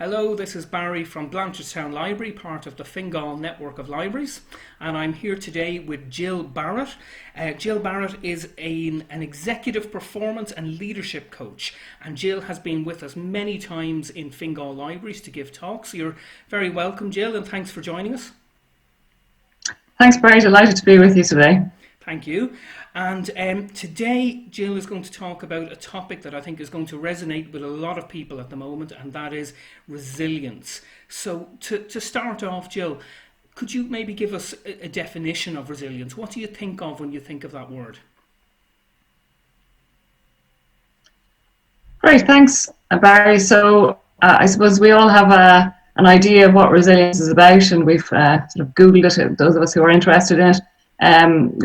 Hello, this is Barry from Blanchardstown Library, part of the Fingal network of libraries, and I'm here today with Jill Barrett. Jill Barrett is an executive performance and leadership coach, and Jill has been with us many times in Fingal libraries to give talks. You're very welcome, Jill, and thanks for joining us. Thanks, Barry. Delighted to be with you today. Thank you. And today, Jill is going to talk about a topic that I think is going to resonate with a lot of people at the moment, and that is resilience. So to start off, Jill, could you maybe give us a definition of resilience? What do you think of when you think of that word? Great, thanks, Barry. So I suppose we all have an idea of what resilience is about, and we've sort of Googled it, those of us who are interested in it.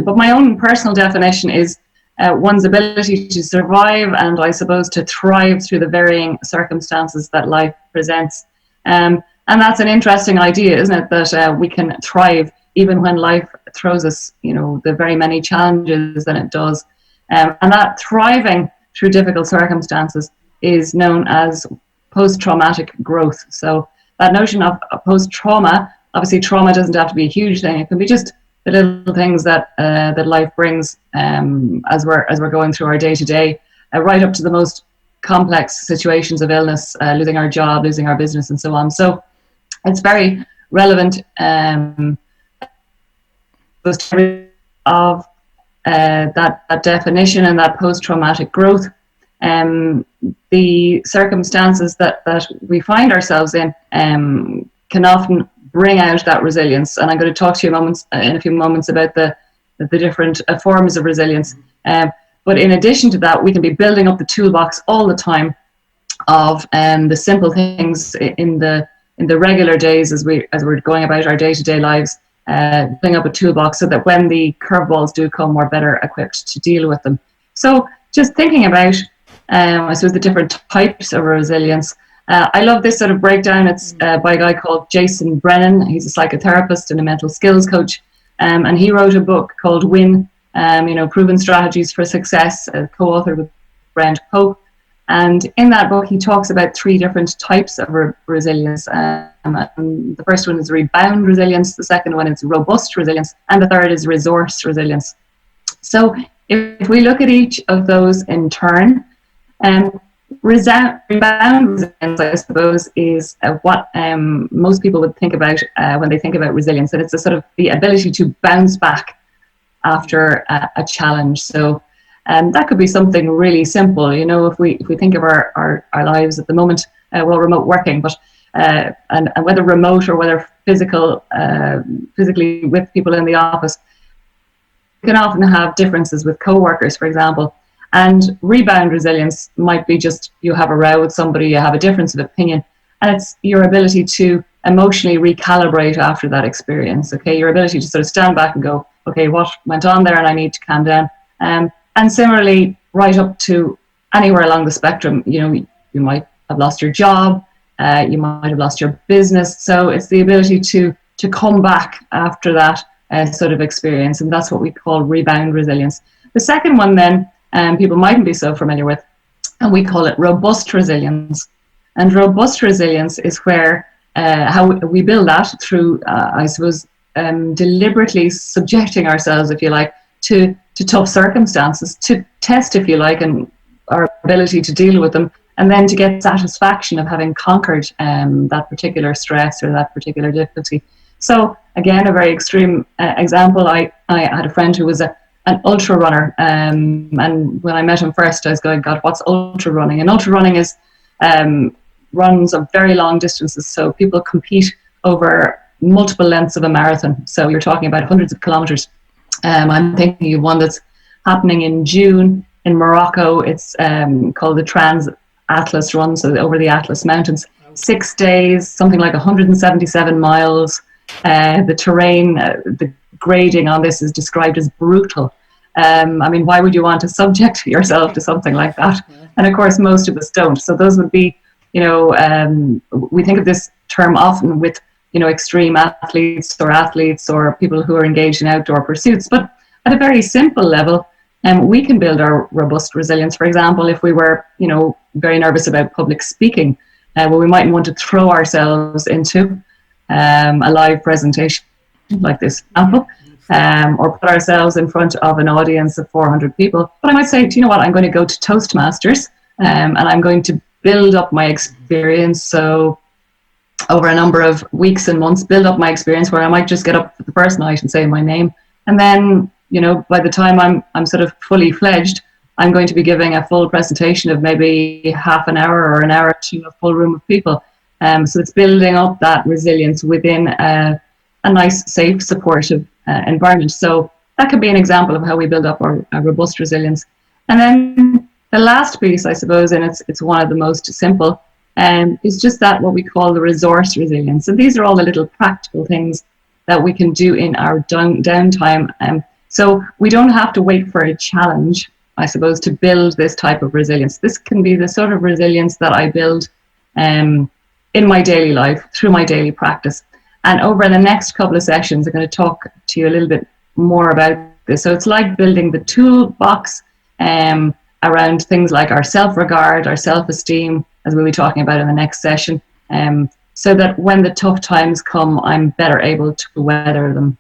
But my own personal definition is one's ability to survive and, I suppose, to thrive through the varying circumstances that life presents. And that's an interesting idea, isn't it? That we can thrive even when life throws us, the very many challenges that it does. And that thriving through difficult circumstances is known as post-traumatic growth. So that notion of post-trauma, obviously trauma doesn't have to be a huge thing. It can be just the little things that that life brings as we're going through our day-to-day, right up to the most complex situations of illness, losing our job, losing our business, and so on. So it's very relevant of that definition and that post-traumatic growth. The circumstances that we find ourselves in can often bring out that resilience, and I'm going to talk to you in a few moments about the different forms of resilience. But in addition to that, we can be building up the toolbox all the time of the simple things in the regular days as we're going about our day-to-day lives, building up a toolbox so that when the curveballs do come, we're better equipped to deal with them. So just thinking about, I suppose, the different types of resilience. I love this sort of breakdown. It's by a guy called Jason Brennan. He's a psychotherapist and a mental skills coach. And he wrote a book called Win, Proven Strategies for Success, co-authored with Brent Pope. And in that book, he talks about three different types of resilience. The first one is rebound resilience. The second one is robust resilience. And the third is resource resilience. So if we look at each of those in turn, rebound resilience, I suppose, is what most people would think about when they think about resilience, and it's a sort of the ability to bounce back after a challenge. So that could be something really simple. If we think of our lives at the moment, we're all remote working, but and whether remote or whether physically with people in the office, we can often have differences with co-workers, for example. And rebound resilience might be just you have a row with somebody, you have a difference of opinion, and it's your ability to emotionally recalibrate after that experience. Okay, your ability to sort of stand back and go, okay, what went on there, and I need to calm down. And similarly, right up to anywhere along the spectrum, you might have lost your job, you might have lost your business. So it's the ability to come back after that sort of experience, and that's what we call rebound resilience. The second one then, people mightn't be so familiar with, and we call it robust resilience. And robust resilience is where how we build that through, I suppose, deliberately subjecting ourselves, if you like, to tough circumstances, to test, if you like, and our ability to deal with them, and then to get satisfaction of having conquered that particular stress or that particular difficulty. So again, a very extreme example. I had a friend who was an ultra runner, and when I met him first, I was going, God, what's ultra running? And ultra running is runs of very long distances. So people compete over multiple lengths of a marathon. So you're talking about hundreds of kilometers. I'm thinking of one that's happening in June in Morocco. It's called the Trans Atlas Run, so over the Atlas Mountains. 6 days, something like 177 miles. The terrain, the grading on this is described as brutal. Why would you want to subject yourself to something like that? And of course, most of us don't. So those would be, we think of this term often with, extreme athletes or people who are engaged in outdoor pursuits. But at a very simple level, we can build our robust resilience. For example, if we were, very nervous about public speaking, where we mightn't want to throw ourselves into a live presentation like this example, or put ourselves in front of an audience of 400 people. But I might say, do you know what, I'm going to go to Toastmasters, and I'm going to build up my experience. So over a number of weeks and months, build up my experience where I might just get up for the first night and say my name. And then, you know, by the time I'm sort of fully fledged, I'm going to be giving a full presentation of maybe half an hour or an hour to a full room of people. So it's building up that resilience within a nice, safe, supportive environment. So that could be an example of how we build up our robust resilience. And then the last piece, I suppose, and it's one of the most simple, is just that what we call the resource resilience. And these are all the little practical things that we can do in our downtime. So we don't have to wait for a challenge, I suppose, to build this type of resilience. This can be the sort of resilience that I build in my daily life, through my daily practice. And over the next couple of sessions, I'm going to talk to you a little bit more about this. So it's like building the toolbox around things like our self-regard, our self-esteem, as we'll be talking about in the next session, so that when the tough times come, I'm better able to weather them.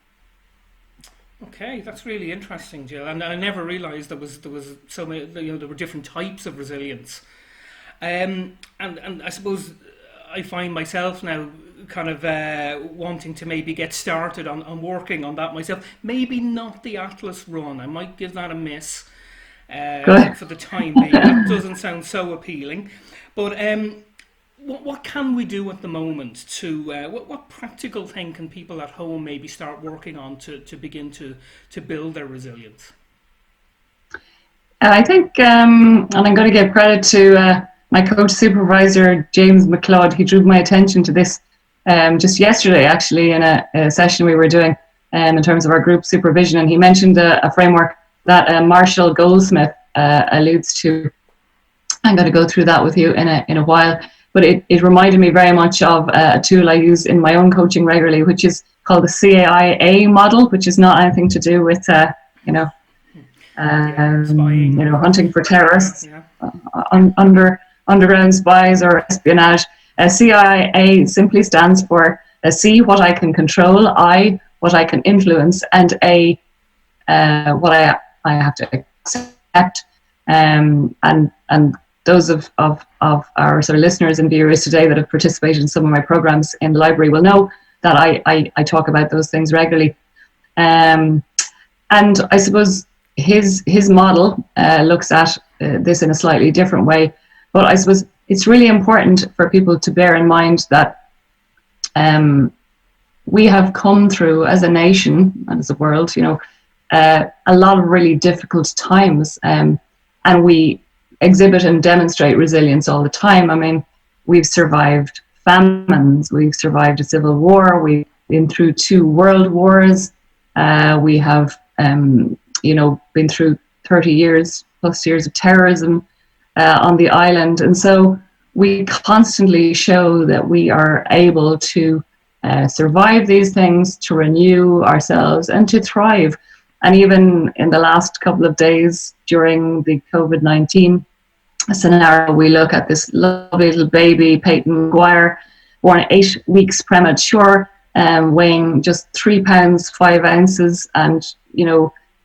Okay, that's really interesting, Jill. And I never realised there was so many, you know, there were different types of resilience. And I suppose I find myself now kind of wanting to maybe get started on working on that myself. Maybe not the Atlas run. I might give that a miss for the time being. That doesn't sound so appealing. But what can we do at the moment to what practical thing can people at home maybe start working on to begin to build their resilience? I think, and I'm going to give credit to my coach supervisor, James McLeod. He drew my attention to this just yesterday, actually, in a session we were doing in terms of our group supervision. And he mentioned a framework that Marshall Goldsmith alludes to. I'm going to go through that with you in a while. But it reminded me very much of a tool I use in my own coaching regularly, which is called the CIA model, which is not anything to do with, hunting for terrorists, underground spies or espionage. CIA simply stands for C, what I can control, I, what I can influence, and A, what I have to accept. And those of our sort of listeners and viewers today that have participated in some of my programs in the library will know that I talk about those things regularly. And I suppose his model looks at this in a slightly different way. But I suppose it's really important for people to bear in mind that we have come through as a nation and as a world, a lot of really difficult times, and we exhibit and demonstrate resilience all the time. I mean, we've survived famines, we've survived a civil war, we've been through 2 world wars, we have, been through 30 plus years of terrorism on the island. And so we constantly show that we are able to survive these things, to renew ourselves and to thrive. And even in the last couple of days during the COVID-19 scenario, we look at this lovely little baby, Peyton Maguire, born 8 weeks premature, weighing just 3 pounds 5 ounces, and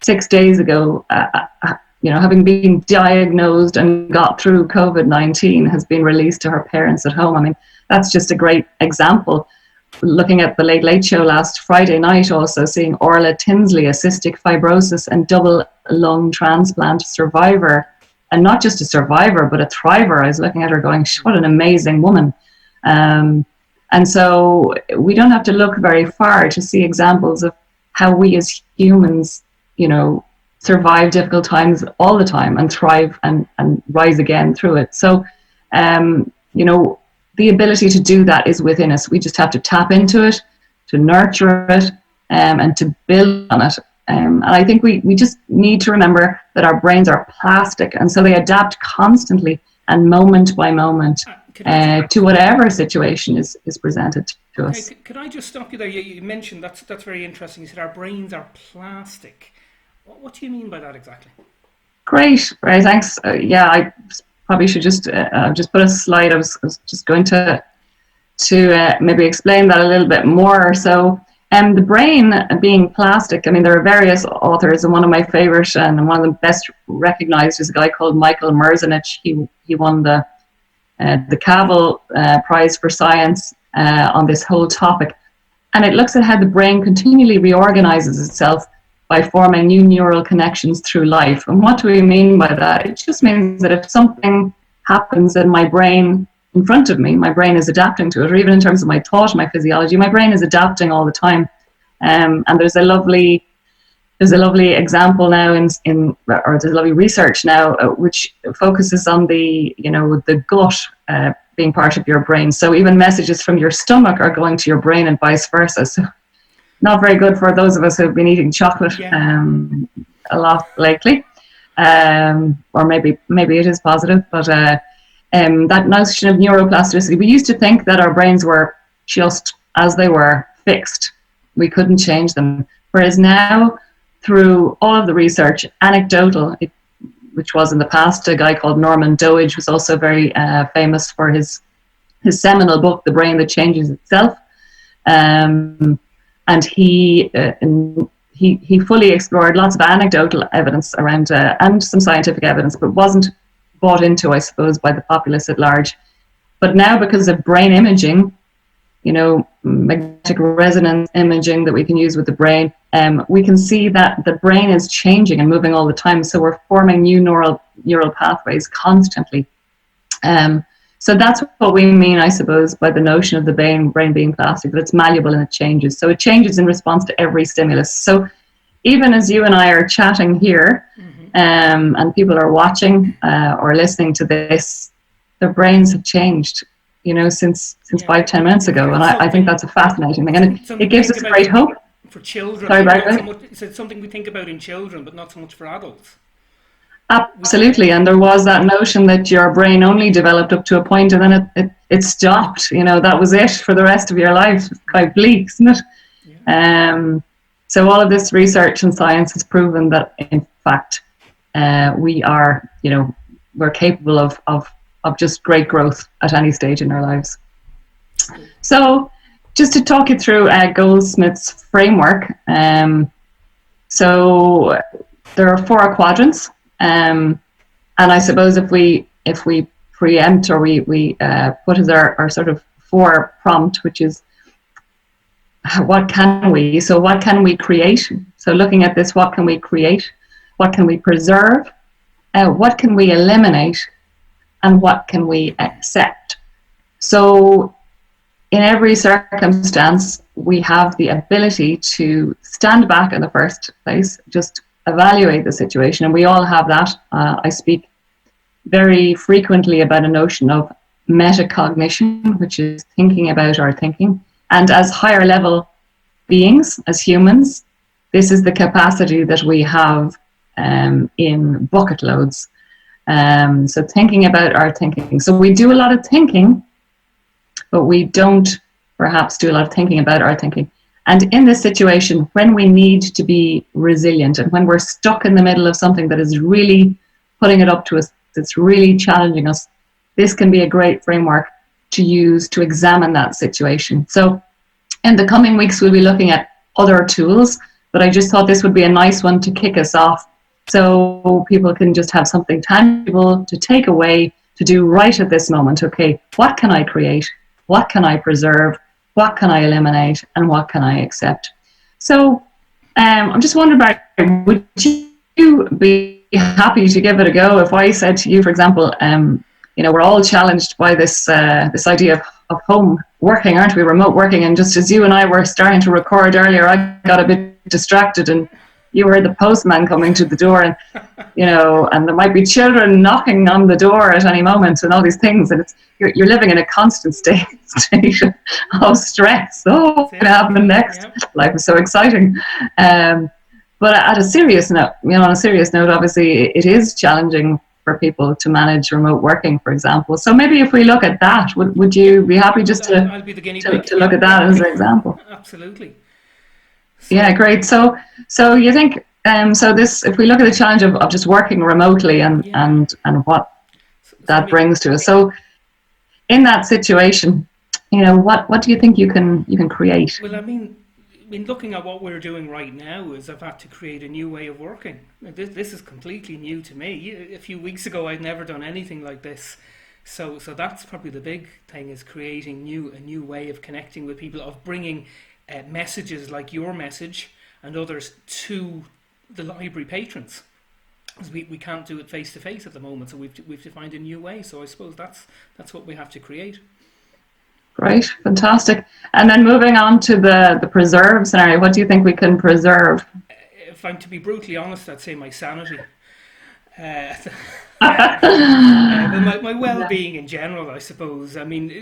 6 days ago, having been diagnosed and got through COVID-19, has been released to her parents at home. I mean, that's just a great example. Looking at the Late Late Show last Friday night, also seeing Orla Tinsley, a cystic fibrosis and double lung transplant survivor, and not just a survivor, but a thriver. I was looking at her going, what an amazing woman. And so we don't have to look very far to see examples of how we as humans, survive difficult times all the time and thrive and rise again through it. So, the ability to do that is within us. We just have to tap into it, to nurture it, and to build on it. And I think we just need to remember that our brains are plastic, and so they adapt constantly and moment by moment to whatever situation is presented to us. Could I just stop you there? You mentioned that's very interesting. You said our brains are plastic. What do you mean by that exactly? Great, thanks. I probably should just put a slide. I was just going to maybe explain that a little bit more. So, the brain being plastic, I mean, there are various authors, and one of my favorite and one of the best recognized is a guy called Michael Merzenich. He won the Cavell Prize for Science on this whole topic. And it looks at how the brain continually reorganizes itself by forming new neural connections through life. And what do we mean by that? It just means that if something happens in my brain in front of me, my brain is adapting to it, or even in terms of my thought, my physiology, my brain is adapting all the time. And there's a lovely example now there's a lovely research now which focuses on the gut being part of your brain. So even messages from your stomach are going to your brain and vice versa. So not very good for those of us who've been eating chocolate a lot lately. Or maybe it is positive, but that notion of neuroplasticity, we used to think that our brains were just as they were, fixed. We couldn't change them. Whereas now, through all of the research, anecdotal, which was in the past, a guy called Norman Doidge was also very famous for his seminal book, The Brain That Changes Itself. And he fully explored lots of anecdotal evidence around and some scientific evidence, but wasn't bought into, I suppose, by the populace at large. But now, because of brain imaging, magnetic resonance imaging that we can use with the brain, we can see that the brain is changing and moving all the time. So we're forming new neural pathways constantly. So that's what we mean, I suppose, by the notion of the brain being plastic, that it's malleable and it changes. So it changes in response to every stimulus. So even as you and I are chatting here, and people are watching or listening to this, their brains have changed, since 5-10 minutes ago. And I think that's a fascinating thing. And it gives us great hope. For children, it's something we think about in children, but not so much for adults. Absolutely. And there was that notion that your brain only developed up to a point and then it stopped. That was it for the rest of your life. It's quite bleak, isn't it? Yeah. So all of this research and science has proven that, in fact, we're capable of just great growth at any stage in our lives. So just to talk you through Goldsmith's framework, so there are 4 quadrants, and I suppose if we preempt or we put as our sort of 4 prompt, which is what can we create? So looking at this, what can we create? What can we preserve? What can we eliminate? And what can we accept? So in every circumstance, we have the ability to stand back in the first place, just evaluate the situation. And we all have that. I speak very frequently about a notion of metacognition, which is thinking about our thinking. And as higher level beings, as humans, this is the capacity that we have in bucket loads. So thinking about our thinking. So we do a lot of thinking, but we don't perhaps do a lot of thinking about our thinking. And in this situation, when we need to be resilient and when we're stuck in the middle of something that is really putting it up to us, that's really challenging us, this can be a great framework to use to examine that situation. So in the coming weeks, we'll be looking at other tools, but I just thought this would be a nice one to kick us off, so people can just have something tangible to take away, to do right at this moment. Okay, what can I create? What can I preserve? What can I eliminate? And what can I accept? So I'm just wondering would you be happy to give it a go if I said to you, for example, we're all challenged by this idea of home working, aren't we? Remote working. And just as you and I were starting to record earlier, I got a bit distracted and you heard the postman coming to the door, and and there might be children knocking on the door at any moment, and all these things, and you're living in a constant state of stress. Oh, what's going to happen next? Yeah. Life is so exciting. But on a serious note, obviously it is challenging for people to manage remote working, for example. So maybe if we look at that, would you be happy just to look at that as an example? Absolutely. Yeah, great. So you think, if we look at the challenge of just working remotely and what? that brings to us. So in that situation, what do you think you can create? Well, I mean, looking at what we're doing right now is I've had to create a new way of working. This is completely new to me. A few weeks ago, I'd never done anything like this. So that's probably the big thing, is creating a new way of connecting with people, of bringing messages like your message and others to the library patrons. Because we can't do it face to face at the moment, so we've to find a new way. So I suppose that's what we have to create. Right, fantastic. And then moving on to the preserve scenario, what do you think we can preserve? If I'm to be brutally honest, I'd say my sanity. My well-being in general, I suppose. I mean,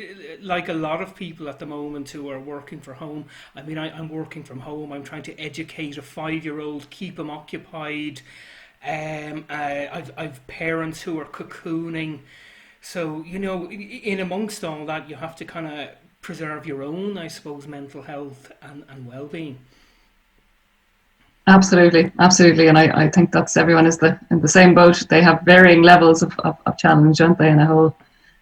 like a lot of people at the moment who are working from home. I mean, I'm working from home. I'm trying to educate a 5-year-old, keep him occupied. I've parents who are cocooning. So, in amongst all that, you have to kind of preserve your own, I suppose, mental health and well-being. Absolutely. And I think that's everyone is in the same boat. They have varying levels of challenge, don't they, and a whole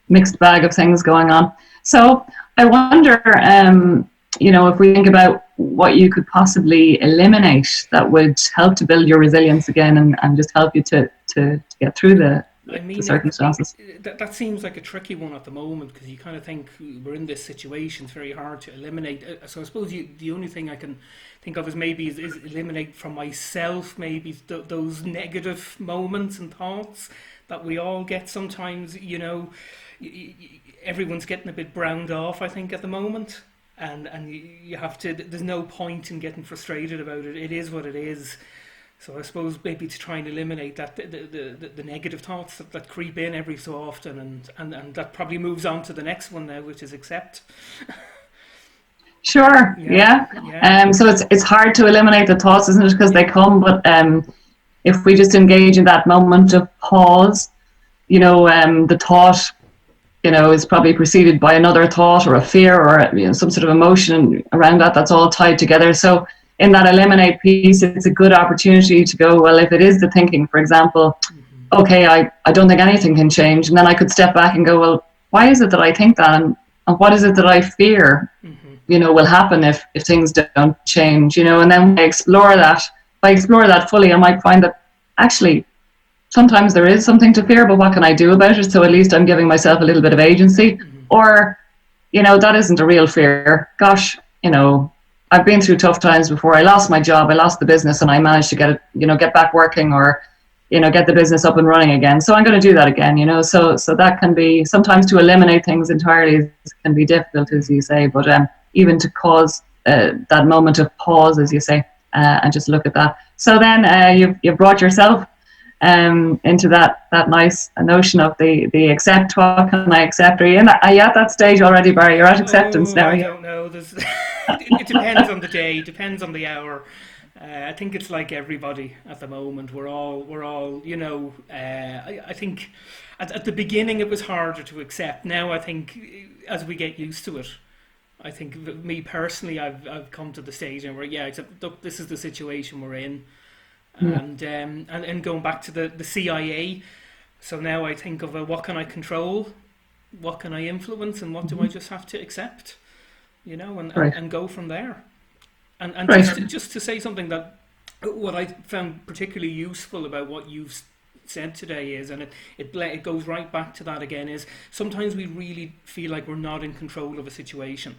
mixed bag of things going on. So I wonder, if we think about what you could possibly eliminate that would help to build your resilience again and just help you to get through the circumstances. That seems like a tricky one at the moment, because you kind of think we're in this situation. It's very hard to eliminate. So I suppose the only thing I can think of is maybe is eliminate from myself maybe those negative moments and thoughts that we all get sometimes. Everyone's getting a bit browned off, I think, at the moment, and you have to. There's no point in getting frustrated about it. It is what it is. So I suppose maybe to try and eliminate that the negative thoughts that creep in every so often, and that probably moves on to the next one now, which is accept. Sure. Yeah. So it's hard to eliminate the thoughts, isn't it? Because they come, but if we just engage in that moment of pause, the thought, is probably preceded by another thought or a fear or some sort of emotion around that's all tied together. So in that eliminate piece, it's a good opportunity to go, well, if it is the thinking, for example, okay, I don't think anything can change. And then I could step back and go, well, why is it that I think that? And what is it that I fear, will happen if things don't change, and then when I explore that fully, I might find that actually sometimes there is something to fear, but what can I do about it? So at least I'm giving myself a little bit of agency. Or, that isn't a real fear. Gosh, I've been through tough times before. I lost my job, I lost the business, and I managed to get back working, or, get the business up and running again. So I'm going to do that again, So that can be, sometimes to eliminate things entirely can be difficult, as you say, but even to cause that moment of pause, as you say, and just look at that. So then you've brought yourself into that nice notion of the accept. What can I accept? Are you at that stage already, Barry? You're at acceptance now. I don't know. It depends on the day, depends on the hour. I think it's like everybody at the moment. We're all. I think at the beginning it was harder to accept. Now I think as we get used to it, I think me personally, I've come to the stage where look, this is the situation we're in. And going back to the CIA, so now I think of what can I control, what can I influence, and what do I just have to accept, and go from there. And right. just to say something that what I found particularly useful about what you've said today is, and it goes right back to that again, is sometimes we really feel like we're not in control of a situation.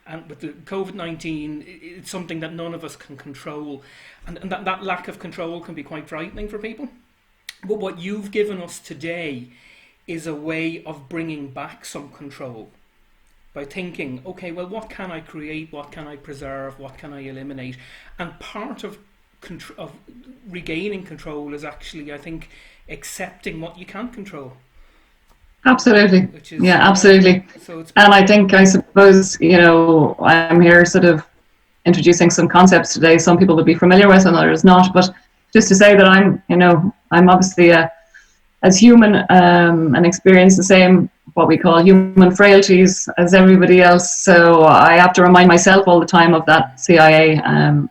And with the COVID-19, it's something that none of us can control. And that lack of control can be quite frightening for people. But what you've given us today is a way of bringing back some control. By thinking, okay, well, what can I create? What can I preserve? What can I eliminate? And part of regaining control is actually, I think, accepting what you can't control. Absolutely. Absolutely. And I suppose, I'm here sort of introducing some concepts today. Some people would be familiar with and others not. But just to say that I'm obviously as human and experience the same, what we call human frailties as everybody else. So I have to remind myself all the time of that CIA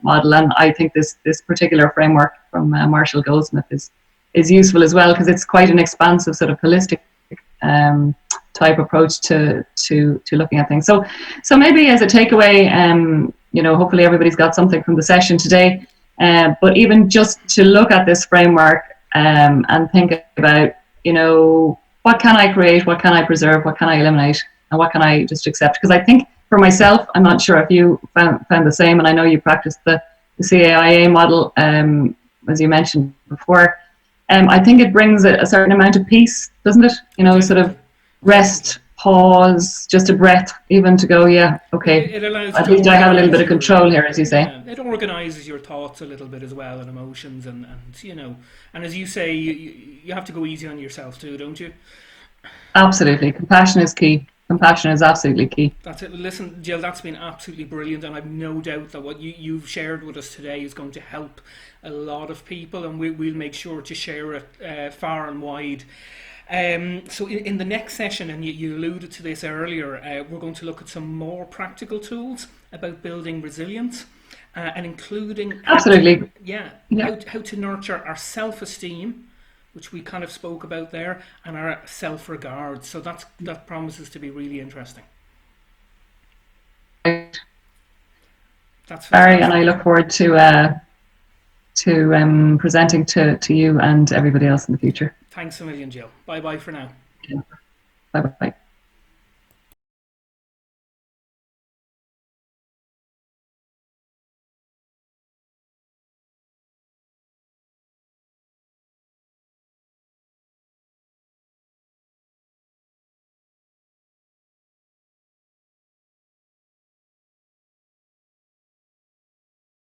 model. And I think this particular framework from Marshall Goldsmith is useful as well, because it's quite an expansive sort of holistic type approach to looking at things. So maybe as a takeaway, hopefully everybody's got something from the session today. But even just to look at this framework and think about, what can I create, what can I preserve, what can I eliminate, and what can I just accept? Because I think for myself, I'm not sure if you found the same, and I know you practiced the CAIA model, as you mentioned before. I think it brings a certain amount of peace, doesn't it? Sort of rest, pause, just a breath, even to go, yeah, okay. It allows at least I have a little bit of control here, as you say. Yeah, it organises your thoughts a little bit as well, and emotions, and and as you say, you have to go easy on yourself too, don't you? Absolutely. Compassion is key. Compassion is absolutely key. That's it. Listen, Jill, that's been absolutely brilliant, and I've no doubt that what you've shared with us today is going to help a lot of people, and we'll make sure to share it far and wide. So in the next session, and you alluded to this earlier, we're going to look at some more practical tools about building resilience, and including absolutely how to nurture our self-esteem, which we kind of spoke about there, and our self-regard. So that promises to be really interesting. That's fantastic. Barry, and I look forward to presenting to you and everybody else in the future. Thanks a million, Jill. Bye bye for now. Yeah. Bye bye.